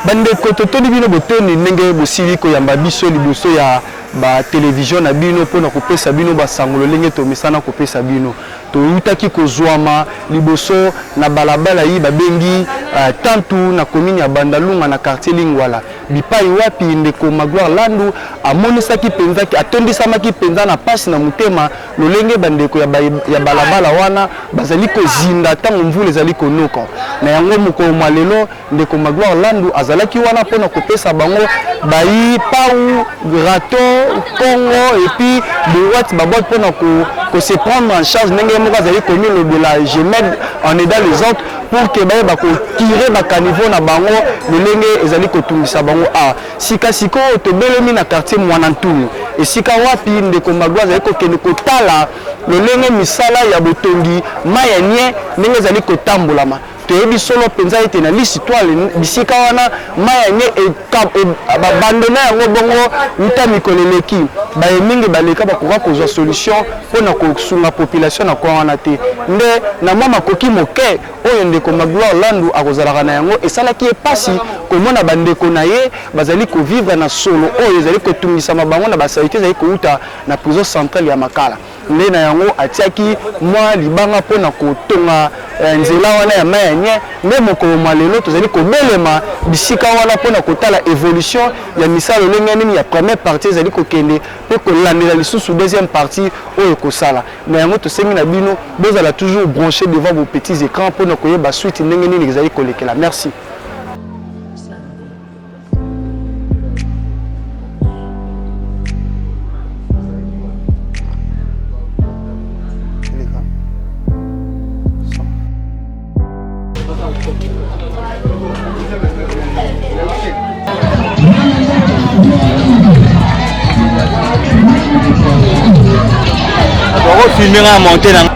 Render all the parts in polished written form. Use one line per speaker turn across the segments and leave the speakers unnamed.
Bande kototoni bino botoni ndenge bosili koyamba biso liboso ya ba télévision na bino pona kopesa bino basangolo lenge to misana kopesa bino to utaki kozwama liboso na balabala yi babengi tantu na commune ya Bandalunga na quartier Lingwala bipai wapi ndeko Magloire Landu amonisaki penzaki atondisamaki penza na pasi na mutema lolenge bandeko ya balabala wana bazali kozinda tango mvula ezali konoka na yango mokoma lelo ndeko Magloire Landu azalaki wana pona kopesa bango bayi pau grato Congo et puis de what babot pour se prendre en charge n'engagez moi vous avez connu le de la GMED en aidant les autres pour que bah tirer ba caniveau na bango le lenge ezali kotumisa bango a sika siko to belemi na quartier Mwanantulu et sika wapi ndeko Magloire ezali kokende kotala le lenge misala ya botongi maya nye ndenge ezali kotambolama toyebi solo penza ete na lisitwale bisika wana maya nye abandona yango bongo uta mikoleleki baye mingi baleka bakoka kozwa solution pona kosunga population na kwa wana te nde na mama koki moke oyo ndeko Magloire Landu akozalaka na yango esalaki epasi komona bandeko na ye bazali kovivre na solo oyo ezali kotungisa mabango na basalite ezali kouta na prison centrale ya Makala nde na yango atiaki mwa libanga pona kotonga nzela wana ya maya nye nde mokoma lelo tozali kobelema bisika wana pona kotala évolution ya misala lenge nini ya première partie ezali kokende pe kolandela lisusu deuxième partie oyo kosala na yango tosengi na bino bozala toujours branché devant vos petits écrans pona koyeba suite ndenge nini ezali kolekela. Merci.
On filmer à monter dans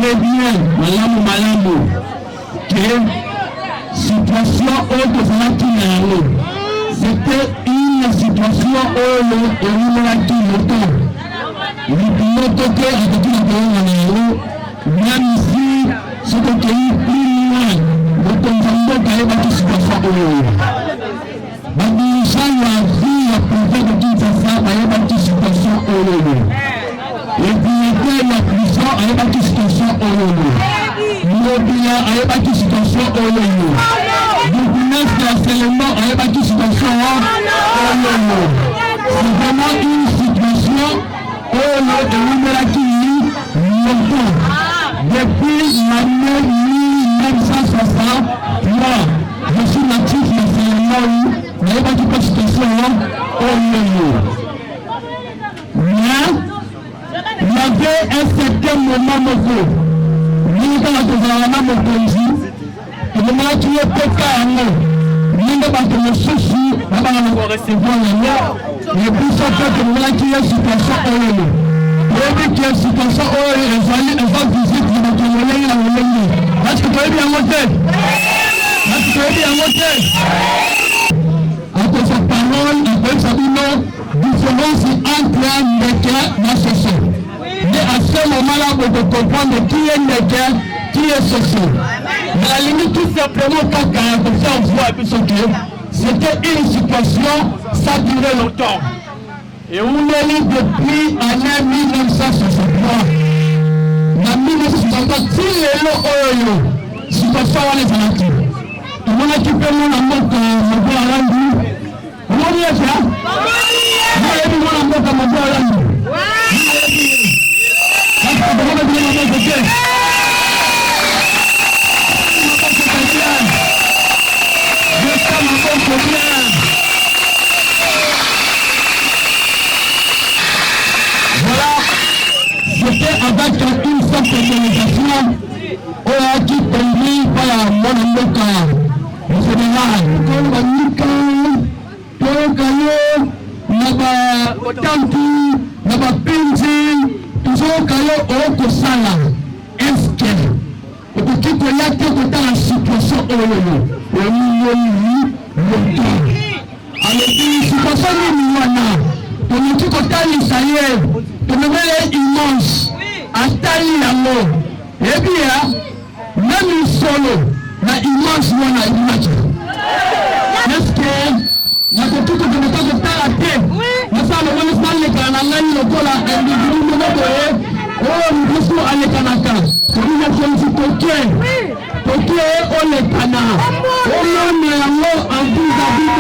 très bien, malamu, que situation autre C'était une situation où le qui longtemps. Il même ici, ce que tu as plus loin, le conjoint qui a une situation où la vie a prouvé de toute façon, il y a une situation où et puis la prison, il y a une situation où l'immobilier, il y a une situation où donc neuf d'harcèlement, il y a une situation où c'est vraiment une situation où depuis l'année 1963, je suis natif de Sénégal, il n'y a pas de situation mais il y avait un certain moment Moko, il y a un Mokonzi, le moment qui est pété à nous, il y a un souci, il y a un recevoir la loi, et puis ça fait que le moment qui est situation et qui est situation où elle va visiter le Mokonzi à Olengui. Est-ce que tu es bien monté? Est-ce que tu es bien monté? Après sa parole, après sa différence entre un Ndeke et un Soso. Mais à ce moment-là, on peut comprendre qui est Ndeke, qui est Soso. Mais à la limite, tout simplement, quand on voit c'était une situation, ça durait longtemps. Et on est là depuis l'année 1963. En 1963, si les lots situation on les a acquis. On a occupé mon amour de mon beau Alandu. On a dit ça? On a dit mon amour de mon beau Alandu. Est-ce que vous avez dit mon amour de voilà, c'était avec une sorte d'organisation qui conduit par la Monamoka, le général, comme la Nika, Tokayo, Naba Otanki, Naba Pinzi, toujours Kayo Okosala, FK. Et pour qui qu'on y a que dans la situation au niveau, alors, situation on est tout content d'Israël, on est immense, à taille l'amour. Et bien, même le solo, la immense, on a image. Est-ce que, la tout que je ne peux pas rater, la salle, on est mal les canangans, le cola, et le groupe de oh, nous sommes à l'écanaka. On est à Toké, Toké, on est cana. On est l'amour en vis-à-vis.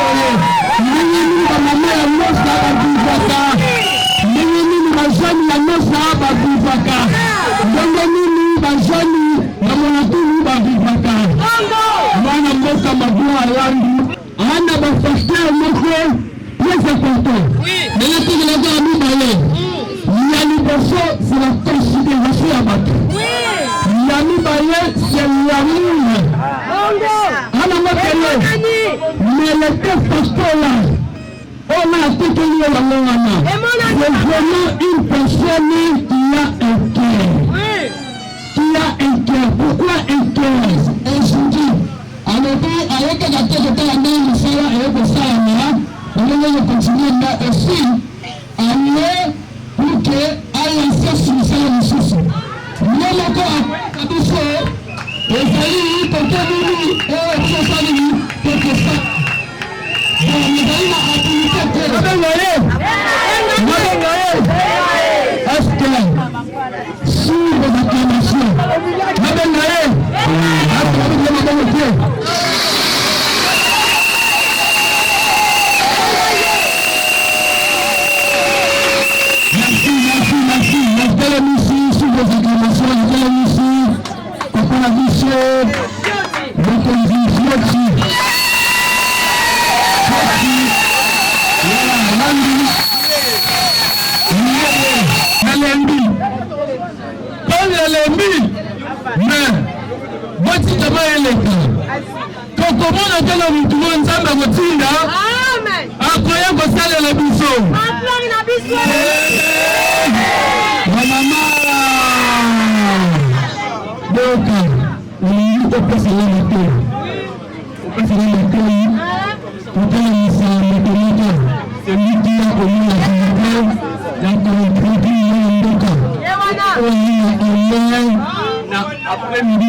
C'est la considération à battre. Yami Baye, c'est l'amour. Mais le texte là, on a tout tenu la main. C'est vraiment une personne qui a un cœur. Qui a un cœur. Pourquoi un cœur? Un souci. Alors, avec la tête de la main, le soir, et le soir, on va continuer là aussi. Aller pour que aille sur le souci. Nous allons encore à tout ça. Et salut, pour que nous, pour que ça. Est-ce que sur vos acclamations, merci. Sur vos acclamations, pour la mission, votre vision. Mais voici comment elle est. Quand on a dit que tout le monde s'en va au Tinda, après on va saler la bison. Maman, donc on peut passer la matin. On peut passer la matin. On Tolikia Omina Philippe, Yakoukouti Yondoka. Après-midi,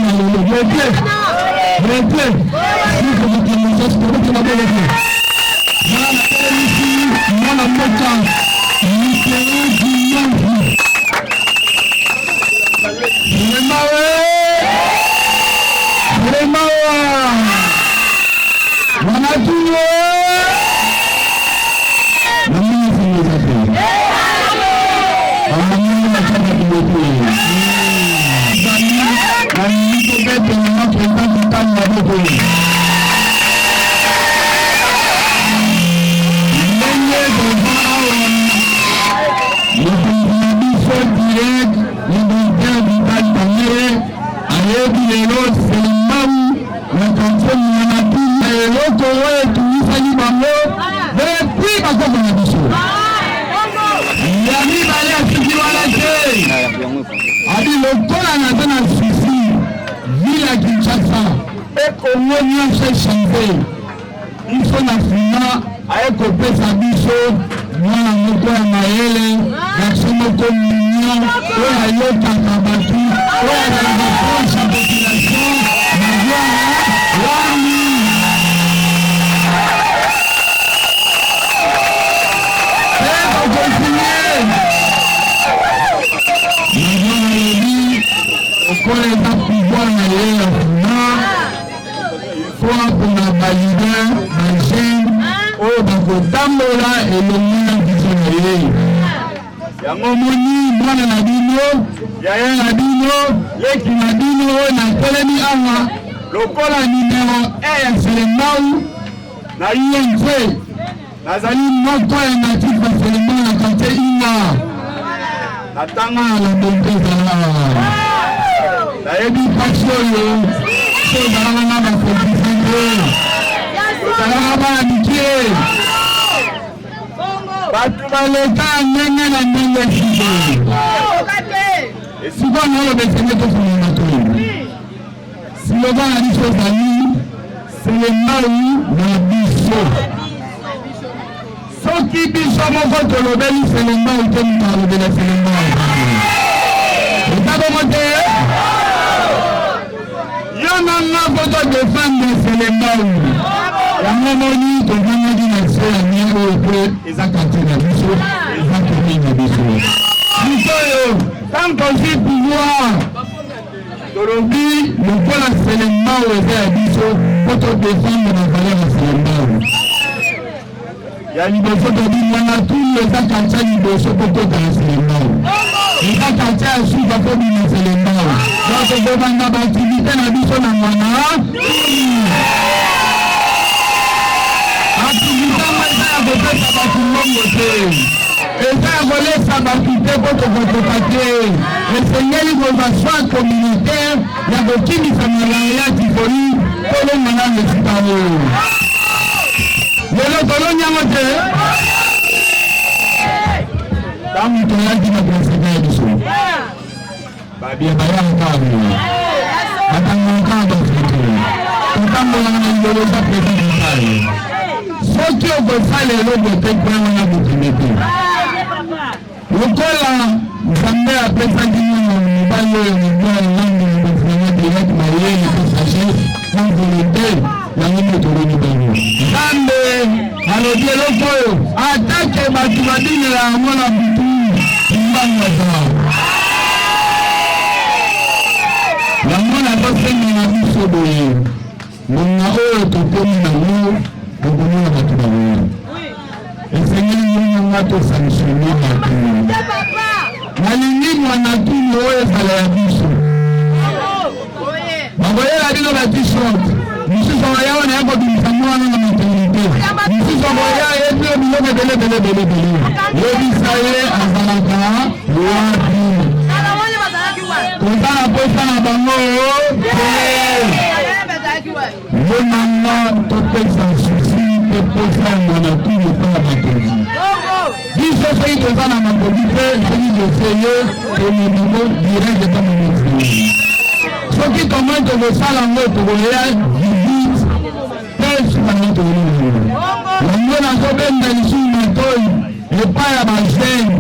epai ya bajeune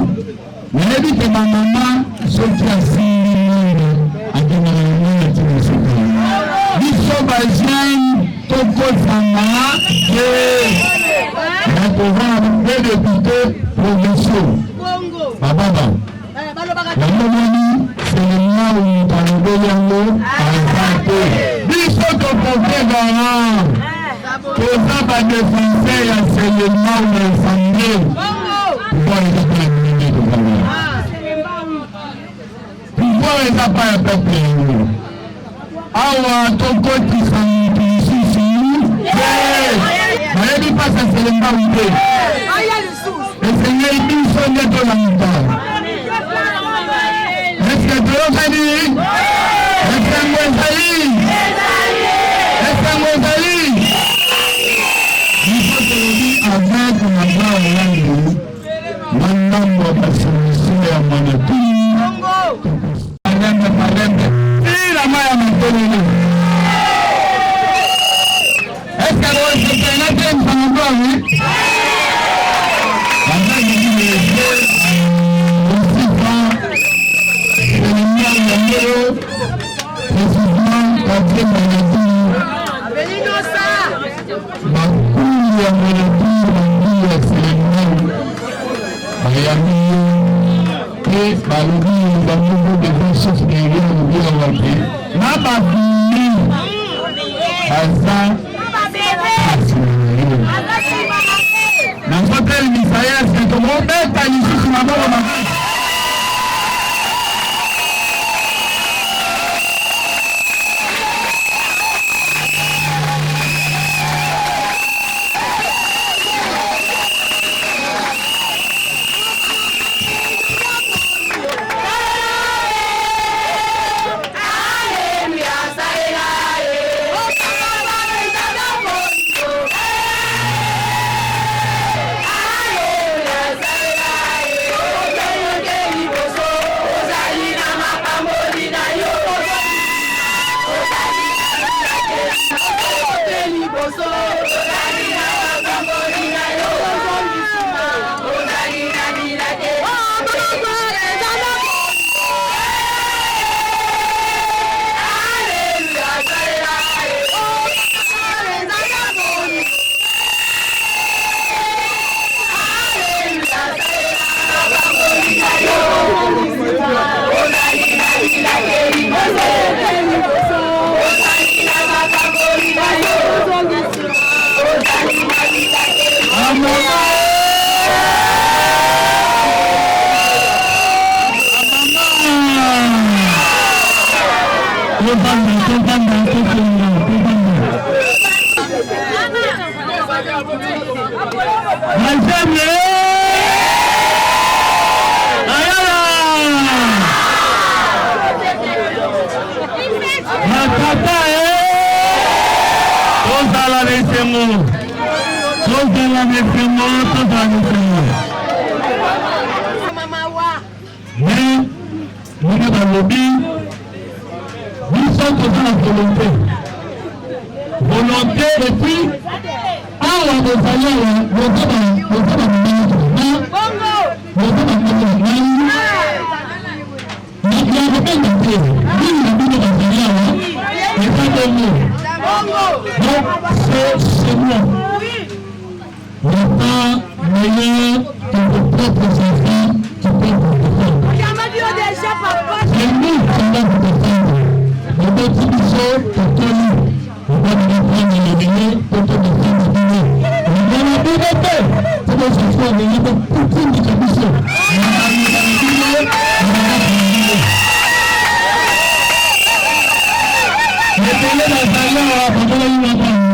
nayebi ke bamama soki asimbi mwana akendaka na mwana tina soki biso bajeune tokozanga nakovaa mpe député provinciaux bababa namomoni selema omutu alobeli yango aza te biso tokokezanga toza badefenseur ya selema na assemblée pouvoir eza pa ya peuple yango awa tokotisa mutu lisusu nayebi mpasa selemba ute esengeli biso nde tolamuka eske toyokani esengo ezali biso tolobi avec maba oyangi mandambo basolution ya manatuni malembe ila maya matolele eske losepenate msangodoami volonté et puis c'est moi. Le temps meilleur que vos propres enfants qui peuvent vous défendre. C'est nous qui allons vous défendre. Le petit bisou, pour toi, on va nous prendre le dîner pour te défendre le dîner. On va la liberté pour que ce soit le niveau pour tout le bisou. On va nous faire le dîner, on va faire le dîner. Les télés d'Azalea, on va nous la prendre.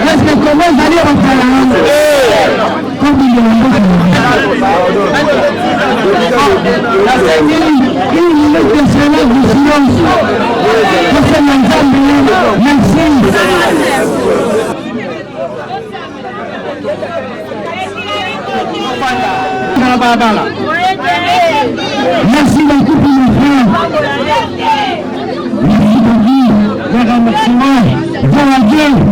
Est-ce que comment vous allez comme il merci beaucoup pour mon frère. Merci beaucoup. Les remerciements. Bon Dieu.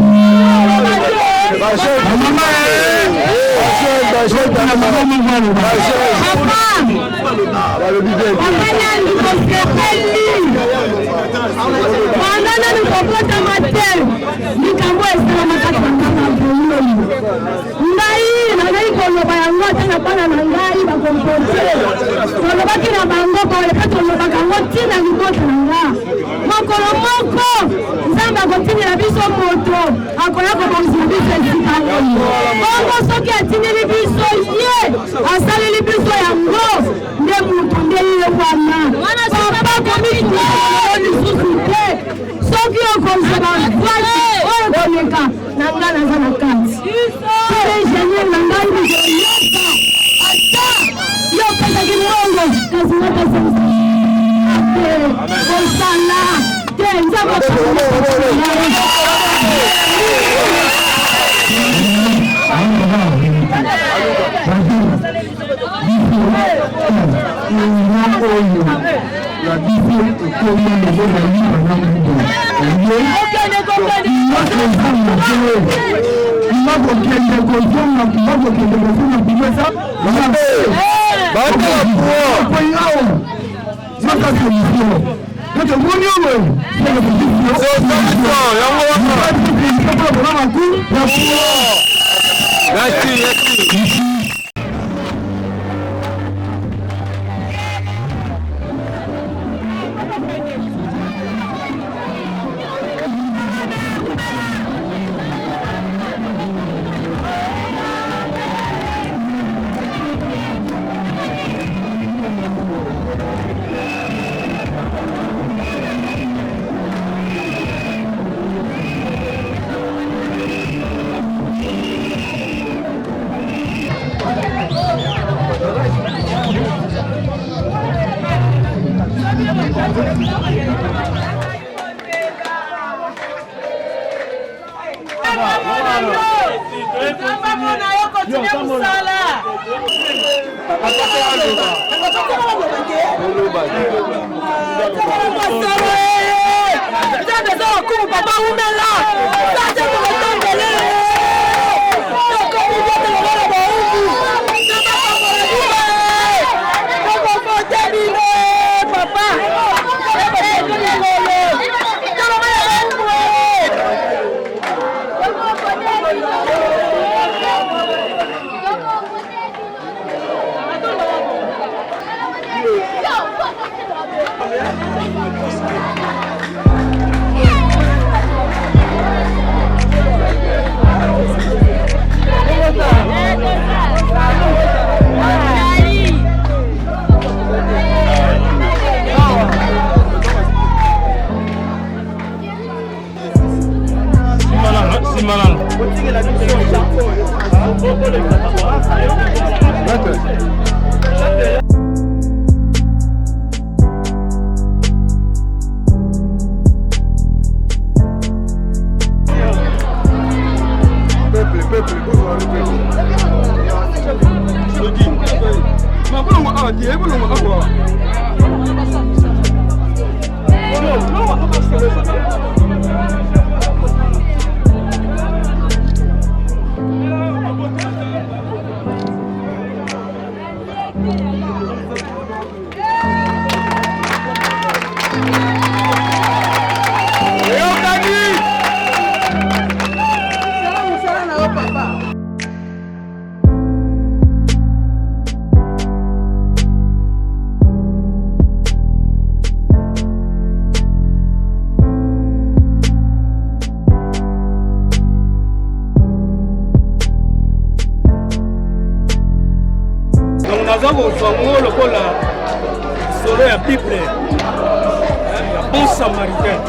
Solo ya Bible, ya bon samaritain.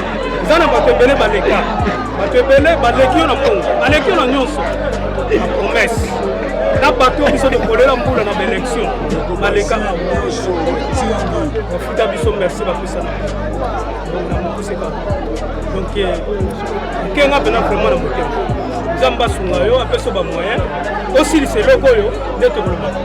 zana bato ebele baleka bato ebele baleki yo na mbongo baleki yo na nyonso na promesse na bato biso de kolela mbula na baélection baleka bafuta biso merci bapesa na donc kenga pena vraiment na motema nzambe asunga yo apesa bamoyen osilisa eloko oyo nde tokolobaka.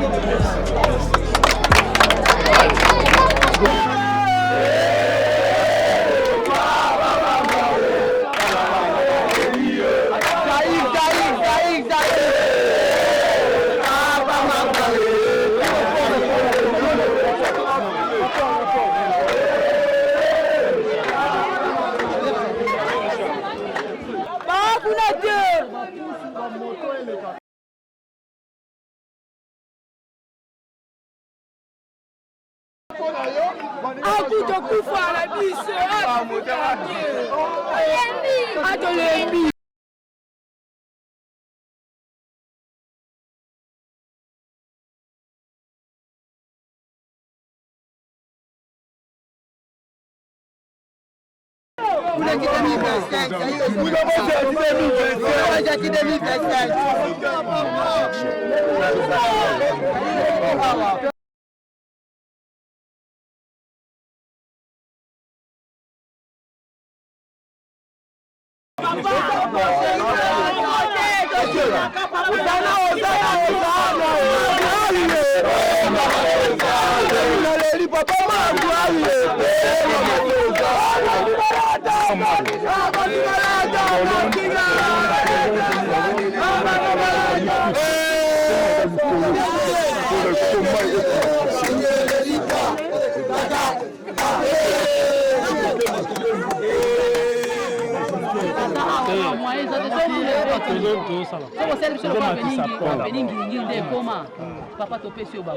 Papa topesi oba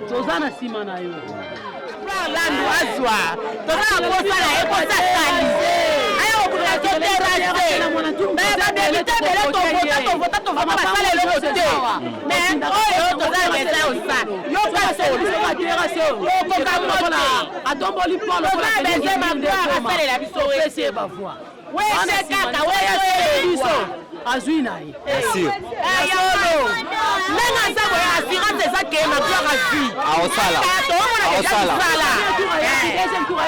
tozana sima na yo
landu azwa tozana kosala ekosa stalize ayo okuna terrasse mais badebite bele tovota basala eloko te mais oyo tozana mesa osa yo kaso okokamote
adomboli polo
tozana beze magloire asalela biso
wese bavoi
wese kaka wese biso
azwi na ye
ayolo menga nzambo ya assurance eza ke magloire azwi
aosala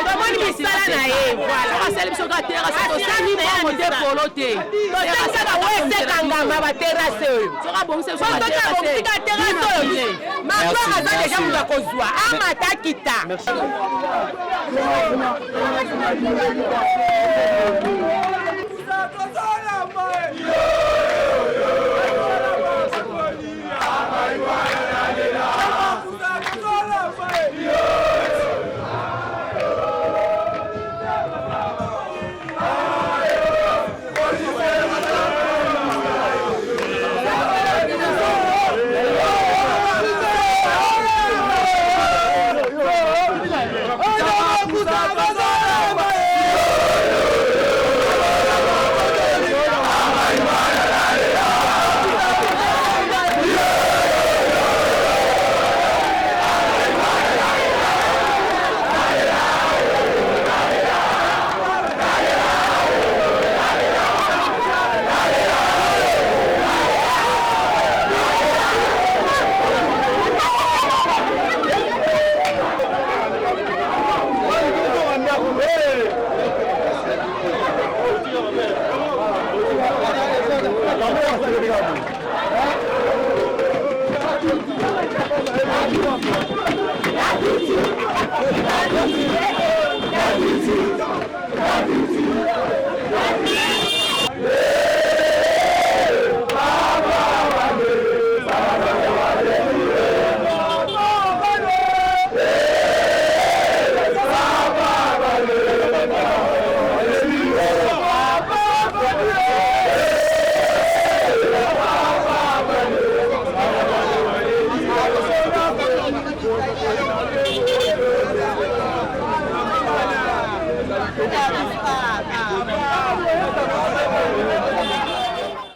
tomoni misala na ye
asali biso ka terase tosali bongo te polo te
tosengaka wese kangama baterase oyo sokabongseka terase oyo magloire aza deja mutu akozwa amata kita
Obrigado.